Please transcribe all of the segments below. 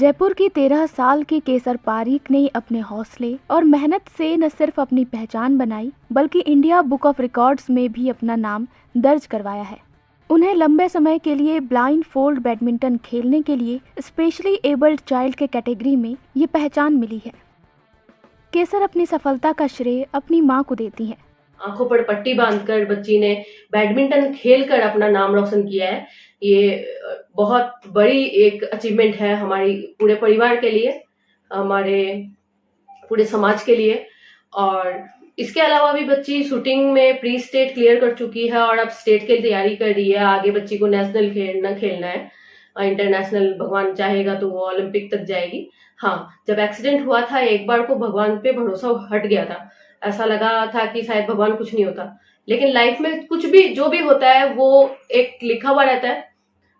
जयपुर की 13 साल की केसर पारीक ने अपने हौसले और मेहनत से न सिर्फ अपनी पहचान बनाई बल्कि इंडिया बुक ऑफ रिकॉर्ड्स में भी अपना नाम दर्ज करवाया है। उन्हें लंबे समय के लिए ब्लाइंड फोल्ड बैडमिंटन खेलने के लिए स्पेशली एबल्ड चाइल्ड के कैटेगरी में ये पहचान मिली है। केसर अपनी सफलता का श्रेय अपनी मां को देती हैं। आंखों पर पट्टी बांधकर बच्ची ने बैडमिंटन खेलकर अपना नाम रोशन किया है। ये बहुत बड़ी एक अचीवमेंट है हमारी पूरे परिवार के लिए, हमारे पूरे समाज के लिए। और इसके अलावा भी बच्ची शूटिंग में प्री स्टेट क्लियर कर चुकी है और अब स्टेट की तैयारी कर रही है। आगे बच्ची को नेशनल खेलना है, इंटरनेशनल भगवान चाहेगा तो वो ओलंपिक तक जाएगी। हाँ, जब एक्सीडेंट हुआ था एक बार को भगवान पे भरोसा हट गया था। ऐसा लगा था कि शायद भगवान कुछ नहीं होता, लेकिन लाइफ में कुछ भी जो भी होता है वो एक लिखा हुआ रहता है।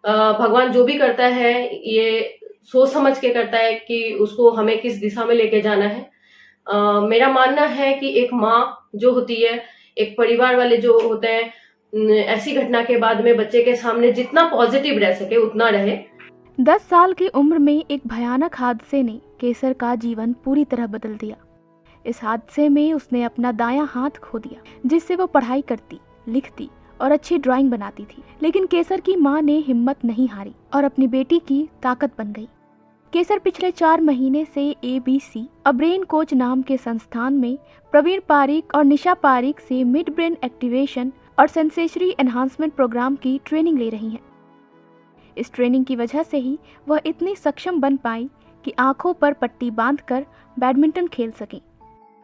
भगवान जो भी करता है ये सोच समझ के करता है कि उसको हमें किस दिशा में लेके जाना है। मेरा मानना है कि एक माँ जो होती है, एक परिवार वाले जो होते हैं, ऐसी घटना के बाद में बच्चे के सामने जितना पॉजिटिव रह सके उतना रहे। 10 साल की उम्र में एक भयानक हादसे ने केसर का जीवन पूरी तरह बदल दिया। इस हादसे में उसने अपना दायां हाथ खो दिया, जिससे वो पढ़ाई करती, लिखती और अच्छी ड्राइंग बनाती थी। लेकिन केसर की मां ने हिम्मत नहीं हारी और अपनी बेटी की ताकत बन गई। केसर पिछले 4 महीने से ABC अ ब्रेन कोच नाम के संस्थान में प्रवीण पारीक और निशा पारीक से मिड ब्रेन एक्टिवेशन और सेंसेशरी एनहांसमेंट प्रोग्राम की ट्रेनिंग ले रही हैं। इस ट्रेनिंग की वजह से ही वह इतनी सक्षम बन पाई कि आंखों पर पट्टी बांधकर बैडमिंटन खेल सकें।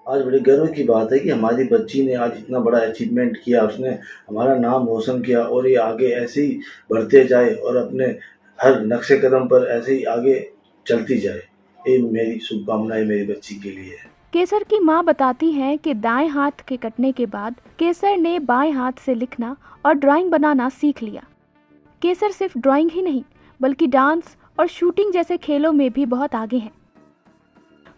आज बड़े गर्व की बात है कि हमारी बच्ची ने आज इतना बड़ा अचीवमेंट किया, उसने हमारा नाम रोशन किया और ये आगे ऐसे ही बढ़ते जाए और अपने हर नक्शे कदम पर ऐसे ही आगे चलती जाए। ये मेरी शुभकामनाएं मेरी बच्ची के लिए है। केसर की मां बताती हैं कि दाएं हाथ के कटने के बाद केसर ने बाएं हाथ से लिखना और ड्राइंग बनाना सीख लिया। केसर सिर्फ ड्राइंग ही नहीं बल्कि डांस और शूटिंग जैसे खेलों में भी बहुत आगे हैं।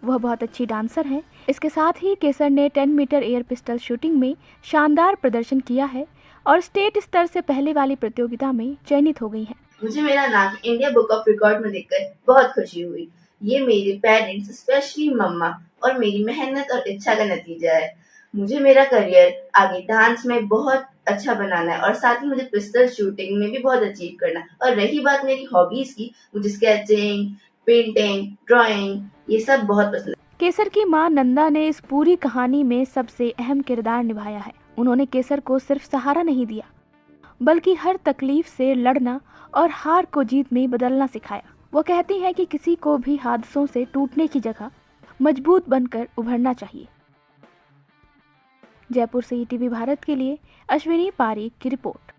वह बहुत अच्छी डांसर हैं। इसके साथ ही केसर ने 10 मीटर एयर पिस्टल शूटिंग में शानदार प्रदर्शन किया है और स्टेट स्तर से पहले वाली प्रतियोगिता में चयनित हो गई हैं। मुझे मेरा नाम इंडिया बुक ऑफ रिकॉर्ड में देखकर बहुत खुशी हुई। ये मेरे पेरेंट्स, स्पेशली मम्मा और मेरी मेहनत और इच्छा का नतीजा है। मुझे मेरा करियर आगे डांस में बहुत अच्छा बनाना है और साथ ही मुझे पिस्टल शूटिंग में भी बहुत अचीव करना है। और रही बात मेरी हॉबीज की, मुझे स्केचिंग, पेंटिंग, ड्राइंग ये सब बहुत पसंद है। केसर की मां नंदा ने इस पूरी कहानी में सबसे अहम किरदार निभाया है। उन्होंने केसर को सिर्फ सहारा नहीं दिया बल्कि हर तकलीफ से लड़ना और हार को जीत में बदलना सिखाया। वो कहती हैं कि किसी को भी हादसों से टूटने की जगह मजबूत बनकर उभरना चाहिए। जयपुर से ETV भारत के लिए अश्विनी पारीक की रिपोर्ट।